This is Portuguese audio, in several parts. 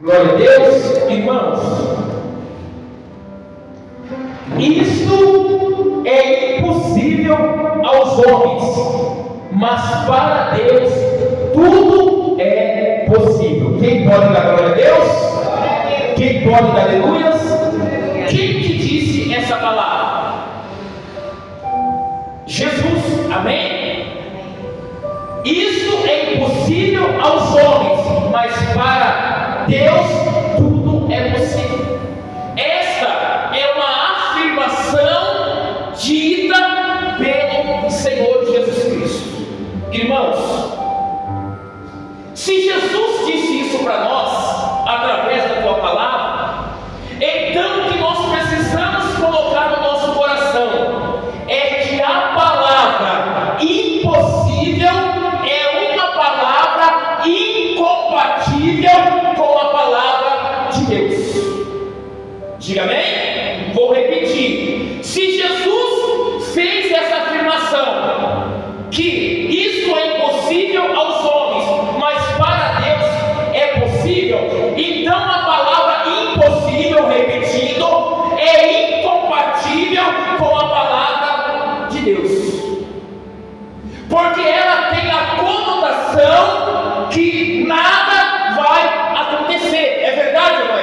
Glória a Deus, irmãos. Isto é impossível aos homens, mas para Deus tudo é possível. Quem pode dar glória a Deus? Quem pode dar aleluias? Quem que disse essa palavra? Jesus, amém? Isto é impossível aos homens, mas para Deus tudo é possível. Esta é uma afirmação dita pelo Senhor Jesus Cristo. Irmãos, se Jesus disse isso para nós, através da tua palavra, então o que nós precisamos colocar no nosso coração é que a palavra impossível é uma palavra incompatível com a palavra de Deus. Diga amém? Vou repetir. Se Jesus fez essa afirmação, que isso é impossível aos homens, mas para Deus é possível, então a palavra impossível, repetindo, é incompatível com a palavra de Deus. Porque ela tem a conotação que nada vai acontecer. É verdade ou não é?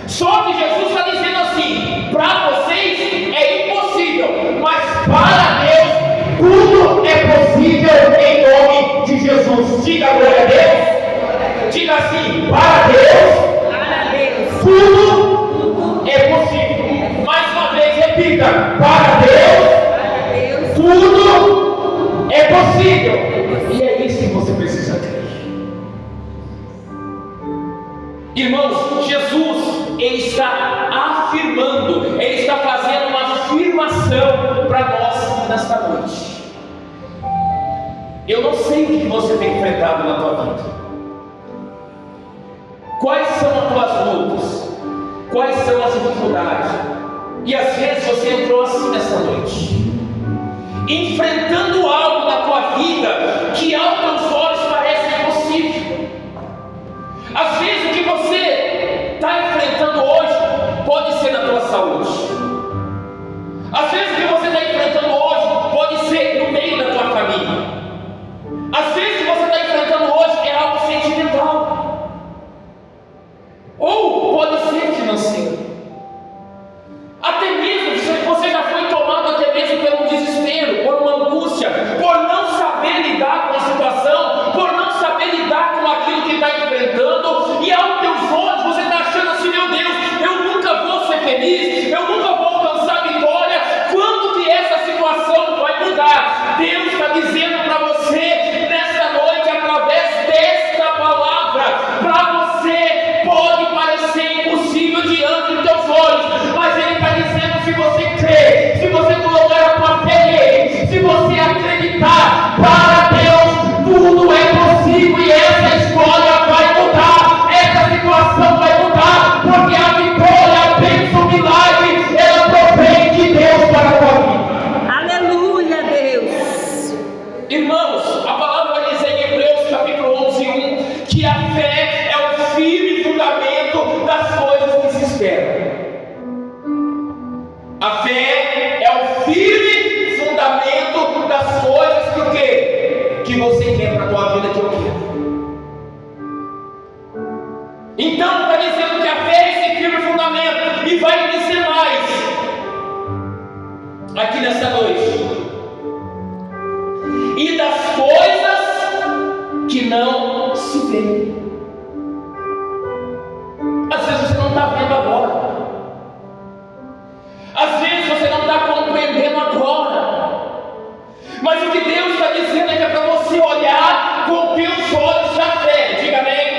Só que Jesus está dizendo assim: para vocês é impossível, mas para Deus tudo é possível em nome de Jesus. Diga glória a Deus. Diga assim: para Deus tudo é possível. Mais uma vez repita: para Deus tudo é possível. E é isso que você precisa crer. Irmãos, Jesus, Ele está afirmando, Ele está fazendo uma afirmação para nós nesta noite. Eu não sei o que você tem enfrentado na tua vida. Quais são as tuas lutas? Quais são as dificuldades? E às vezes você entrou assim nessa noite, enfrentando algo na tua vida que aos teus olhos parece impossível. Às vezes o que você está enfrentando hoje pode ser na tua saúde. Às vezes o que você está enfrentando hoje pode ser no meio da tua família. Às vezes o que você está enfrentando hoje é algo sentimental, ou pode ser financeiro. Até mesmo você já foi tomado até mesmo pelo desespero, por uma angústia, por não saber lidar com a situação, por não saber lidar com aquilo que está enfrentando, e aos teus olhos você está achando assim: meu Deus, eu nunca vou ser feliz, eu nunca vou alcançar vitória. Quando que essa situação vai mudar? Deus está dizendo para você nesta noite, através desta palavra, para você pode parecer impossível diante dos teus olhos, mas Ele está dizendo: se você crer, se você colocar a tua fé nele, se você acreditar, para Deus tudo é possível, e essa história vai mudar, essa situação vai mudar, porque a vitória, a bênção, o milagre, ela provém de Deus para a tua vida. Aleluia, Deus. Irmãos, a palavra vai dizer em Hebreus capítulo 11:1 que a fé é o firme fundamento das coisas que se esperam. A fé é o firme fundamento das coisas que o quê? Que você quer para a tua vida, que eu quero. Então está dizendo que a fé é esse firme fundamento, e vai dizer mais aqui nessa noite: e das coisas que não se vê. Às vezes você não está vendo agora. Às vezes você não está compreendendo agora. Mas o que Deus está dizendo é que é para você olhar com teus olhos da fé. Diga amém.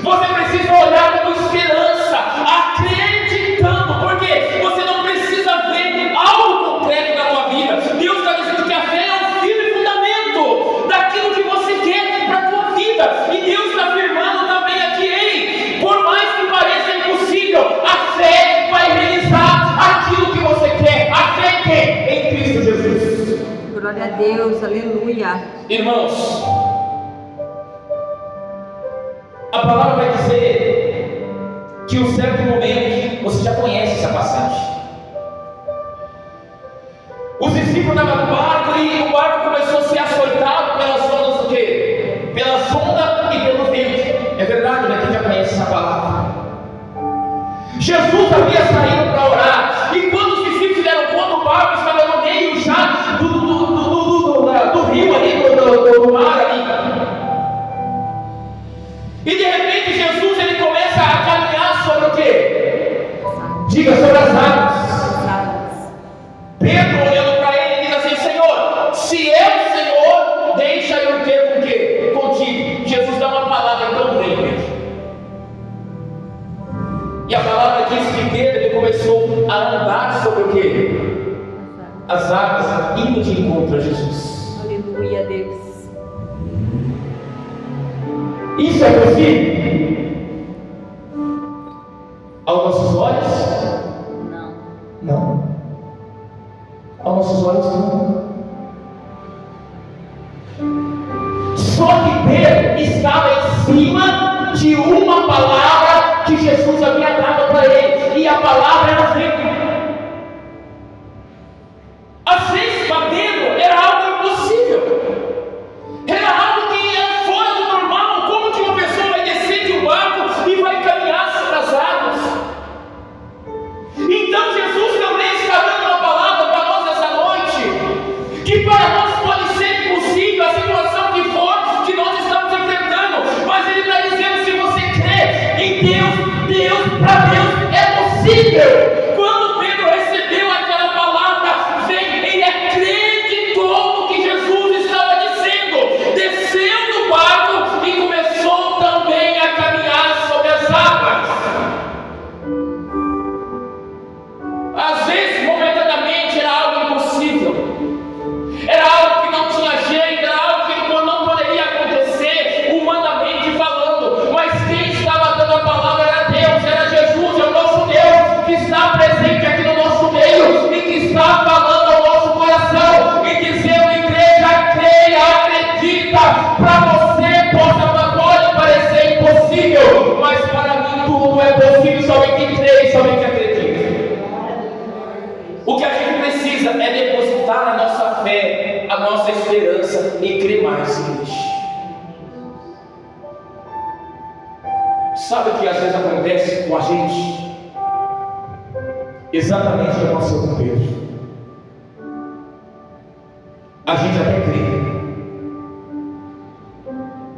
Você precisa olhar com esperança, acreditando. Por quê? Você não precisa ver algo concreto na tua vida. Deus está dizendo que a fé é um firme fundamento daquilo que você quer para a tua vida. E Deus está afirmando também aqui: ei, por mais que pareça impossível, a fé vai realizar aquilo que você quer. A fé que em Cristo Jesus. Glória a Deus, aleluia. Irmãos, a palavra vai dizer que em um certo momento, você já conhece essa passagem. Os discípulos estavam no barco e o barco começou a ser açoitado pelas ondas do quê? Pelas ondas e pelo vento. É verdade, né? Quem já conhece essa palavra? Jesus havia saído para orar, e quando os discípulos se deram conta, o barco estava no meio já do rio ali, do mar ali. E de repente Jesus ele começa a caminhar sobre o quê? Diga, sobre as águas. Pedro olhando para ele diz assim: Senhor, se é o Senhor, deixa eu ter com quê? Contigo. Jesus dá uma palavra, então vem, Pedro. E a palavra diz que Pedro ele começou a andar sobre o quê? As águas, indo de encontro a Jesus. Aleluia, Deus. Isso é possível? Aos nossos olhos? Não. Aos nossos olhos não. Só que Pedro estava em cima de uma palavra que Jesus havia dado para ele, e a palavra era vento. Às vezes para Pedro era algo impossível, era algo que era fora do normal. Como que uma pessoa vai descer de um barco e vai caminhar sobre as águas? Então Jesus também está dando uma palavra para nós essa noite, que para nós pode ser impossível a situação que for que nós estamos enfrentando, mas Ele está dizendo: se você crê em Deus, para Deus é possível. Quando Pedro recebeu aquela palavra, ele acreditou no que Jesus estava dizendo, desceu do barco e começou também a caminhar sobre as águas. Às vezes, momentaneamente, era algo impossível, era algo que não tinha jeito, era algo que não poderia acontecer humanamente falando, mas quem estava dando a palavra era Deus, era Jesus, é o nosso Deus que está presente aqui no nosso meio e que está falando ao nosso coração e dizendo: igreja, creia, acredita. Para você pode parecer impossível, mas para mim tudo é possível, somente que crê e somente acredita. O que a gente precisa é depositar a nossa fé, a nossa esperança e crer mais, igreja. Sabe o que às vezes acontece com a gente? Exatamente o que aconteceu com Pedro. A gente até crê,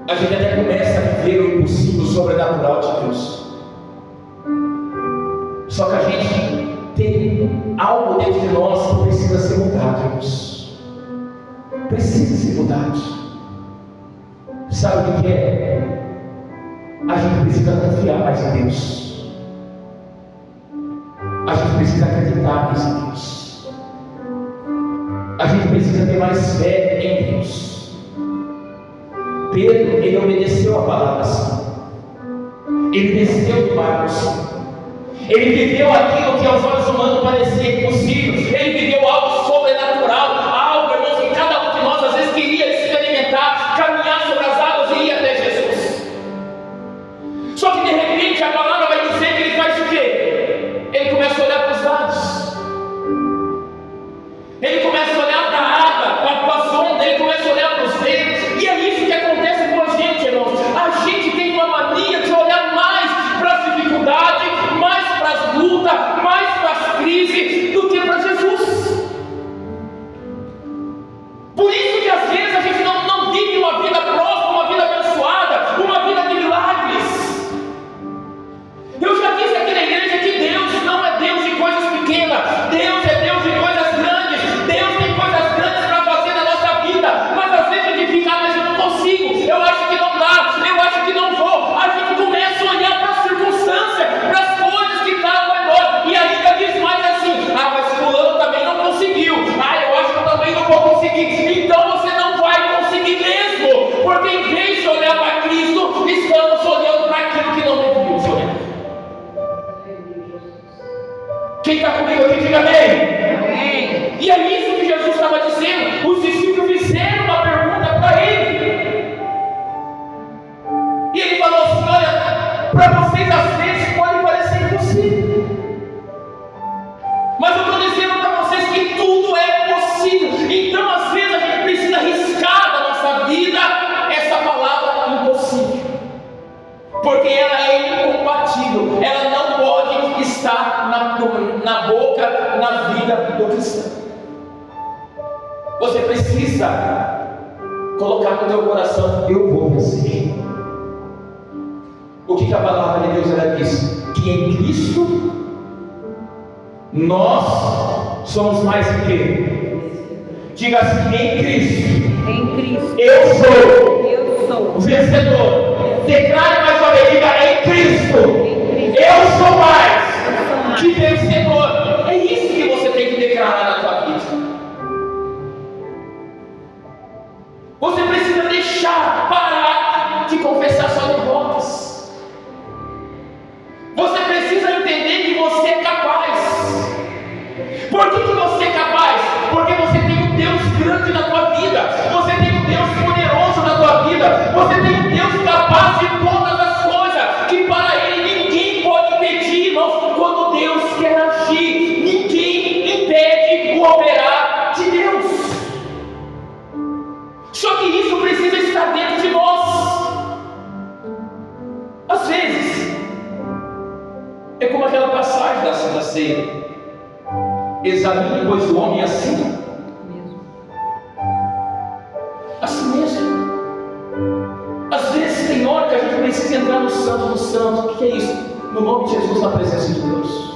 a gente até começa a viver o impossível, o sobrenatural de Deus. Só que a gente tem algo dentro de nós que precisa ser mudado, irmãos. Precisa ser mudado. Sabe o que é? A gente precisa confiar mais em Deus. A gente precisa acreditar mais em Deus. A gente precisa ter mais fé em Deus. Pedro, ele obedeceu a palavra assim. Ele desceu do barco assim. Ele viveu aquilo que aos olhos humanos parecia impossível. Ele viveu algo sobrenatural, algo, irmãos, que cada um de nós às vezes queria experimentar, caminhar sobre as águas e ir até Jesus. Só que de repente a palavra vai dizer que ele faz o quê? Ele começa a olhar para os lados. Ele começa a olhar para a água, para as ondas, ele começa a olhar para os ventos. E é isso que acontece com a gente, irmãos. A gente tem uma mania de olhar mais para as dificuldades, mais para as lutas, mais para as crises do que para Jesus. Por isso que às vezes a gente não vive uma vida próspera, uma vida abençoada, uma vida de milagres. Eu já disse aqui na igreja que Deus não é Deus de coisas pequenas, Deus é Deus de coisas grandes. Deus tem coisas grandes para fazer na nossa vida, mas às vezes a gente fica: mas eu não consigo, eu acho que não dá, eu acho que não vou. A gente começa a olhar para as circunstâncias, para as coisas que estão ao redor, e ainda diz mais assim: mas fulano também não conseguiu, eu acho que eu também não vou conseguir. Então você não vai conseguir mesmo, porque em vez de olhar para Cristo, estamos olhando para aquilo que não deveríamos olhar. Quem está comigo aqui, diga amém. E é isso que Jesus estava dizendo. Os discípulos fizeram uma pergunta para ele, e ele falou assim: olha, vocês às vezes pode parecer impossível. Mas eu estou dizendo para vocês que tudo é possível. Então às vezes a gente precisa arriscar da nossa vida essa palavra impossível. Porque ela é incompatível. Ela não pode estar na boca, na vida do cristão. Você precisa colocar no teu coração: eu vou vencer. O que a palavra de Deus ela diz? Que em Cristo nós somos mais do que? Diga assim: em Cristo. Em Cristo. Eu sou vencedor. Declare mais uma vez: diga em Cristo. Eu sou mais que vencedor. É isso que você tem que declarar na tua vida. Você precisa parar de confessar suas derrotas. Você precisa entender que você é capaz. Por que você é capaz? Porque você tem um Deus grande na tua vida. Você tem um Deus poderoso na tua vida. Você tem um Deus capaz de todas as coisas. Que para Ele ninguém pode impedir, irmãos. Quando Deus quer agir, ninguém impede o operar de Deus. Só que isso precisa estar dentro de nós. Às vezes é como aquela passagem da Santa Ceia: examine, pois, o homem assim mesmo. Às vezes tem hora que a gente precisa entrar no santo do santo. O que é isso? No nome de Jesus, na presença de Deus,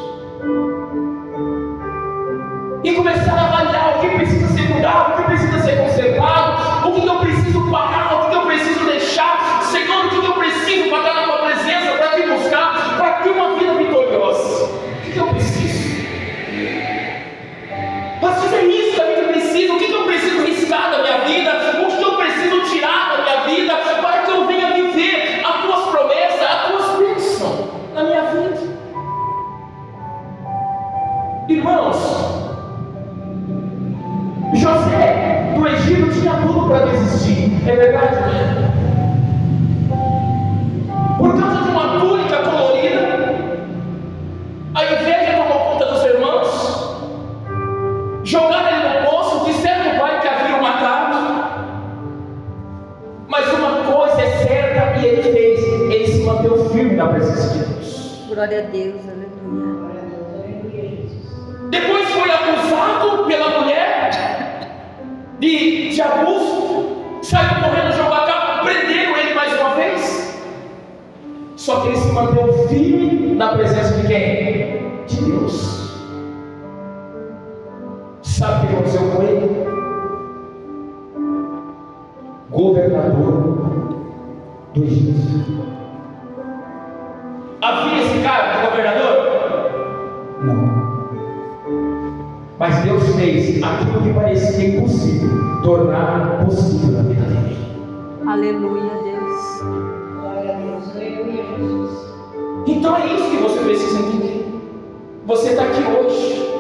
e começar a avaliar o que precisa ser mudado, o que precisa ser conservado, o que eu preciso parar, o que eu preciso deixar. Senhor, o que eu preciso para estar na tua presença, para te buscar, para ter uma vida vitoriosa. O que eu preciso? Mas é isso que a gente precisa. O que eu preciso riscar da minha vida? O que eu preciso tirar da minha vida para que eu venha viver as tuas promessas, as tuas bênçãos na minha vida? Irmãos, José do Egito tinha tudo para desistir, é verdade, né? Por causa de uma túnica colorida, a inveja tomou conta dos irmãos, jogaram ele no poço, disseram ao pai que havia o matado. Mas uma coisa é certa e ele fez: ele se manteve firme na presença de Deus. Glória a Deus, aleluia. Depois foi acusado pela mulher de abuso, saiu correndo, jogou a capa, prenderam ele mais uma vez. Só que ele se manteve firme na presença de quem? De Deus. Sabe o que aconteceu com ele? Governador do Egito. Havia esse cara de governador? Não. Mas Deus fez aquilo que parecia impossível tornar possível na vida dele. Aleluia, Deus. Glória a Deus, aleluia, Jesus. Então é isso que você precisa entender. Você está aqui hoje.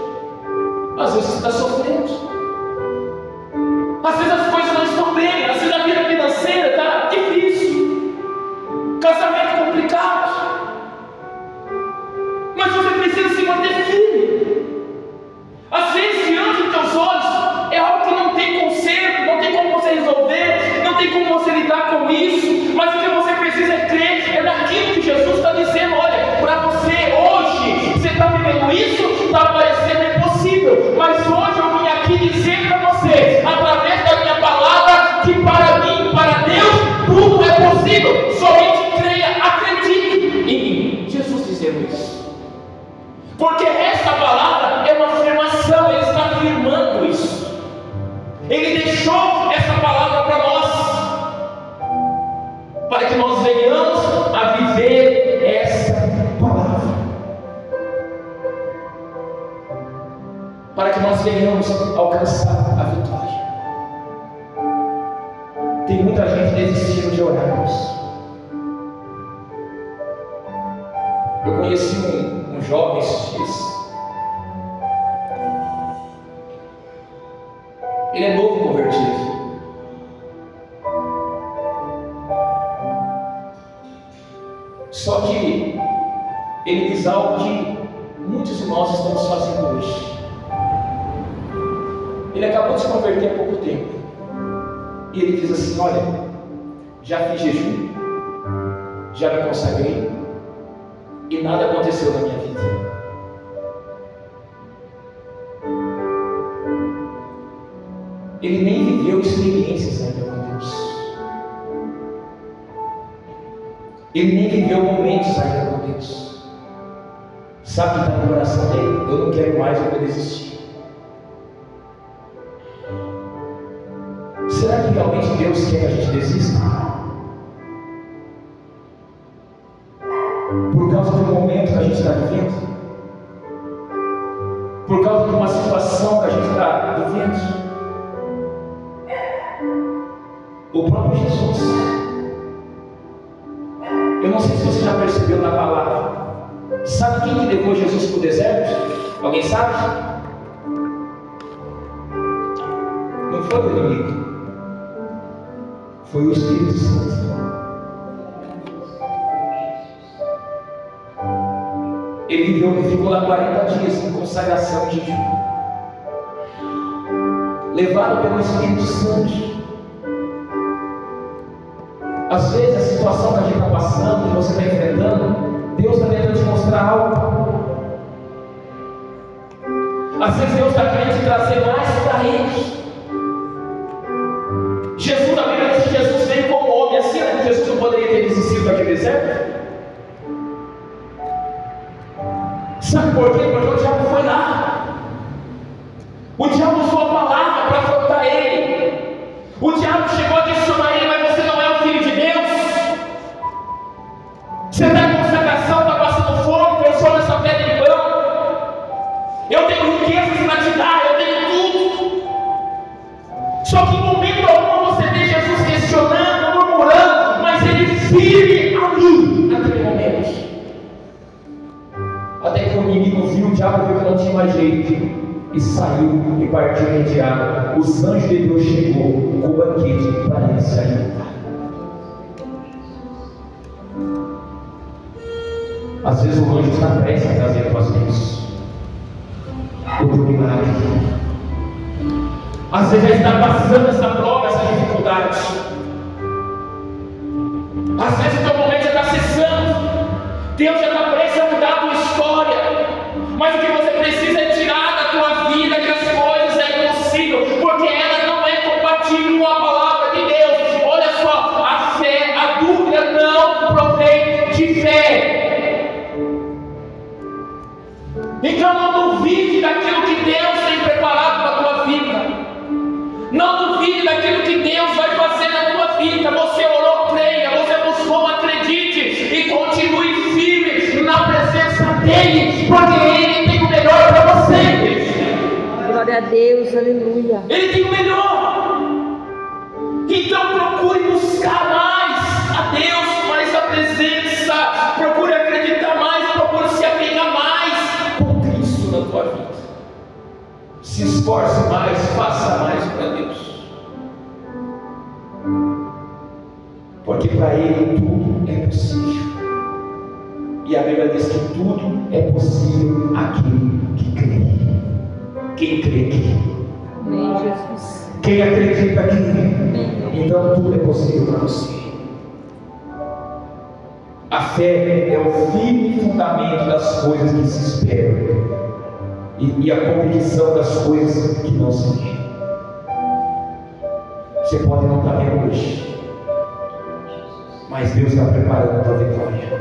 Às vezes você está sofrendo. Às vezes as coisas não estão bem. Às vezes a vida financeira está difícil. Casamento complicado. Mas você precisa se manter firme. Às vezes, diante dos teus olhos, é algo que não tem conserto, não tem como você resolver, não tem como você lidar com isso. Mas o que você precisa crer é naquilo que Jesus está dizendo. Olha, para você hoje, você está vivendo isso, está parecendo impossível. Mas hoje eu vim aqui dizer para você, através da minha palavra, que para mim, para Deus, tudo é possível. Somente creia, acredite em mim. Jesus dizendo isso. Porque essa palavra é uma afirmação, ele está afirmando isso. Ele deixou essa palavra para nós, para que nós venhamos a viver essa palavra, para que nós venhamos alcançar a vitória. Tem muita gente desistindo de orarmos. Eu conheci um jovem esses dias. Ele é novo convertido. Só que ele diz algo que muitos de nós estamos fazendo hoje. Ele acabou de se converter há pouco tempo. E ele diz assim: olha, já fiz jejum, já me consagrei, e nada aconteceu na minha vida. Ele nem viveu experiências ainda com Deus. Ele nem viveu momentos ainda com Deus. Sabe o que está no coração dele? Eu não quero mais, eu vou desistir. Será que realmente Deus quer que a gente desista? Por causa do momento que a gente está vivendo? Por causa de uma situação que a gente está vivendo? O próprio Jesus, eu não sei se você já percebeu na palavra, sabe quem que levou Jesus para o deserto? Alguém sabe? Não foi o inimigo, foi o Espírito Santo. Ele ficou lá 40 dias em consagração de jejum, levado pelo Espírito Santo. Às vezes a situação que a gente está passando, que você está enfrentando, Deus está tentando te mostrar algo. Às vezes Deus está querendo te trazer mais para Ele. Jesus, a Bíblia diz que Jesus veio como homem. Assim, Jesus não poderia ter desistido daquele deserto? Sabe por quê? Porque o diabo foi lá. O diabo usou a palavra para afrontar ele. O diabo chegou a questionar ele: mas você não é o filho de Deus? Você está em consagração, está passando fome, pensou nessa pedra de pão. Eu tenho riquezas para te dar, eu tenho tudo. Só que em momento algum você vê Jesus questionando, murmurando, mas ele firme ali, naquele momento. Até que o inimigo viu, o diabo viu que não tinha mais jeito, e saiu e partiu retirado. Os anjos de Deus chegou com o banquete para ele se alimentar. Às vezes o anjo está prestes a trazer a tuas bênçãos, o teu milagre. Às vezes já está passando essa prova, essa dificuldade. Às vezes o teu momento já está cessando. Deus já está prestes a mudar a tua história. Mas o que você precisa é tirar da tua vida que as coisas é impossível, porque ela não é compatível com a palavra de Deus. Olha só, a fé, a dúvida não provém de fé. Então não duvide daquilo que Deus tem preparado para a tua vida. Não duvide daquilo que Deus vai fazer na tua vida. Você orou, creia. Você buscou, acredite. E continue firme na presença dEle, porque Ele tem o melhor para você. Glória a Deus, aleluia. Ele tem o melhor. Então procure buscar mais a Deus, mais a presença. Procure acreditar mais, procure se apegar mais com Cristo na tua vida. Se esforce mais, faça mais para Deus. Porque para Ele tudo é possível. E a Bíblia diz que tudo é possível àquele que crê. Quem crê aqui? Amém, Jesus. Quem acredita aqui? Então tudo é possível para você. A fé é o firme fundamento das coisas que se esperam e a convicção das coisas que não se veem. Você pode não estar vendo hoje, mas Deus está preparando a tua vitória.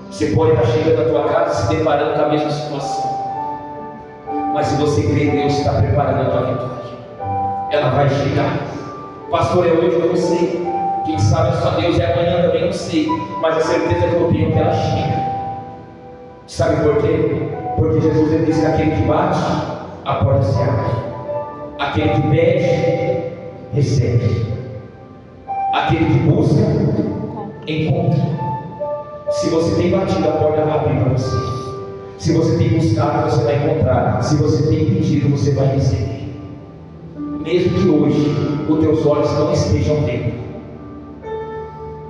Você pode estar chegando à tua casa se deparando com a mesma situação, mas se você crê, Deus está preparando a tua vitória. Ela vai chegar. Pastor, é hoje, eu não sei. Quem sabe é só Deus, é amanhã também, não sei. Mas a certeza que eu tenho é que ela chega. Sabe por quê? Porque Jesus ele disse que aquele que bate, a porta se abre. Aquele que pede, recebe. Aquele que busca, encontra. Se você tem batido, a porta vai abrir para você. Se você tem buscado, você vai encontrar. Se você tem pedido, você vai receber. Mesmo que hoje os teus olhos não estejam vendo,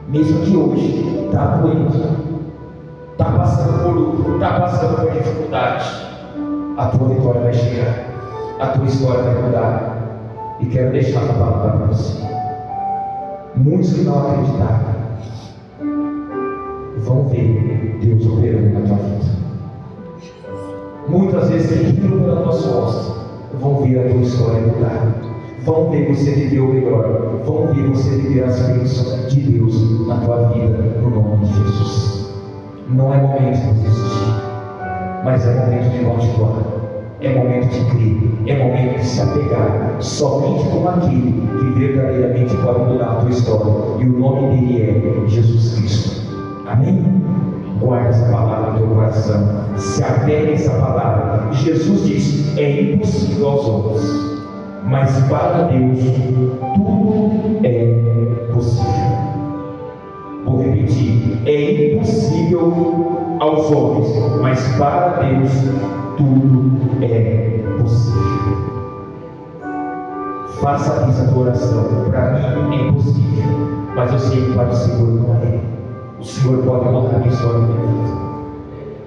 mesmo que hoje está doendo, está passando por dificuldade, a tua vitória vai chegar, a tua história vai mudar. E quero deixar essa palavra para você. Muitos que não acreditaram vão ver Deus operando na tua vida. Muitas vezes que riram pelas tuas costas vão ver a tua história mudar. Vão ver você viver o melhor. Vão ver você viver as bênçãos de Deus na tua vida, no nome de Jesus. Não é momento de desistir, mas é momento de continuar. É momento de crer, é momento de se apegar somente com aquele que verdadeiramente pode mudar a tua história. E o nome dele é Jesus Cristo. Amém? Guarda essa palavra no teu coração. Se apegue a essa palavra. Jesus disse: é impossível aos homens, mas para Deus tudo é possível. Vou repetir: é impossível aos homens, mas para Deus tudo é possível. Faça isso a tua oração. Para mim é impossível, mas eu sei que para o Senhor não é. O Senhor pode mudar a minha história, minha vida.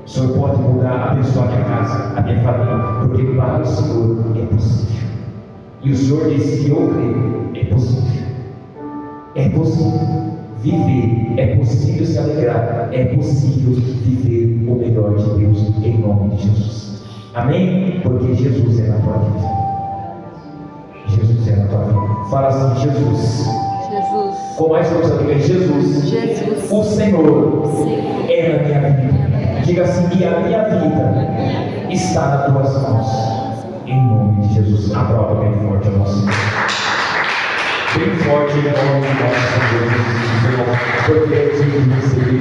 O Senhor pode mudar, abençoar a minha casa, a minha família, porque para o Senhor é possível. E o Senhor disse que eu creio, é possível. É possível viver, é possível se alegrar, é possível viver o melhor de Deus em nome de Jesus. Amém? Porque Jesus é na tua vida. Jesus é na tua vida. Fala assim: Jesus. Jesus. Com mais força do que Jesus. Jesus. O Senhor é na minha vida. Diga assim: e a minha vida está nas tuas mãos. Em nome de Jesus. Aprova bem forte a nossa. Bem forte em nome de nosso Senhor Jesus. Porque é digno de receber.